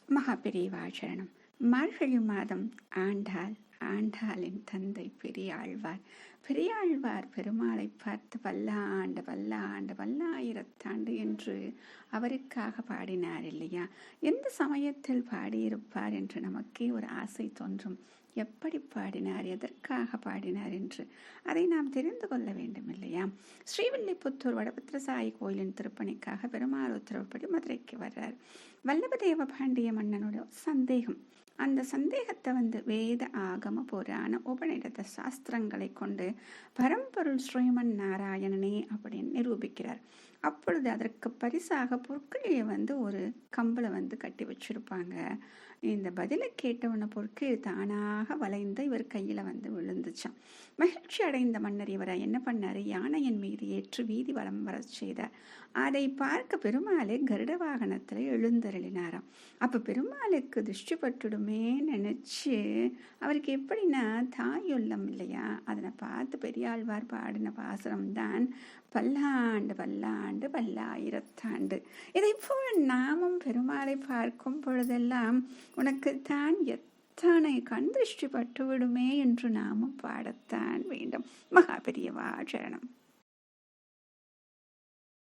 மகாபெரிவா சரணம். மார்கழி மாதம் ஆண்டாள், ஆண்டாளின் தந்தை பெரியாழ்வார். பெரியாழ்வார் பெருமாளை பார்த்து பல்லாண்டு பல்லாண்டு பல்லாயிரத்தாண்டு என்று அவருக்காக பாடினார் இல்லையா? எந்த சமயத்தில் பாடியிருப்பார் என்று நமக்கே ஒரு ஆசை தோன்றும். எப்படி பாடினார், எதற்காக பாடினார் என்று அதை நாம் தெரிந்து கொள்ள வேண்டும் இல்லையா? ஸ்ரீவில்லிபுத்தூர் வடபத்திரசாயி கோயிலின் திருப்பணிக்காக பெருமாள் உத்தரவுப்படி மதுரைக்கு வர்றார். வல்லபதேவ பாண்டிய மன்னனோட சந்தேகம், அந்த சந்தேகத்தை வேத ஆகம புராண உபநிடத சாஸ்திரங்களை கொண்டு பரம்பொருள் ஸ்ரீமன் நாராயணனே அப்படின்னு நிரூபிக்கிறார். அப்பொழுது அதற்கு பரிசாக பொற்கிழியை ஒரு கம்பளை கட்டி வச்சிருப்பாங்க. இந்த பதிலை கேட்டவன பொற்கிழி தானாக வளைந்து இவர் கையில விழுந்துச்சான். மகிழ்ச்சி அடைந்த மன்னர் இவரை என்ன பண்ணாரு, யானையின் மீது ஏற்று வீதி வலம் வர செய்தார். அதை பார்க்க பெருமாளே கருட வாகனத்துல எழுந்தருளினாராம். அப்ப பெருமாளுக்கு திருஷ்டி பட்டுடுமே நினைச்சு அவருக்கு எப்படின்னா தாயுள்ளம் இல்லையா, அதனை பார்த்து பெரியாழ்வார் பாடின பாசுரம்தான் பல்லாண்டு பல்லாண்டு பல்லாயிரத்தாண்டு. இதை போல் நாமும் பெருமாளை பார்க்கும் பொழுதெல்லாம் உனக்குத்தான் எத்தனை கண் திருஷ்டி பட்டுவிடுமே என்று நாமும் பாடத்தான் வேண்டும். மகாபெரியவா சரணம்.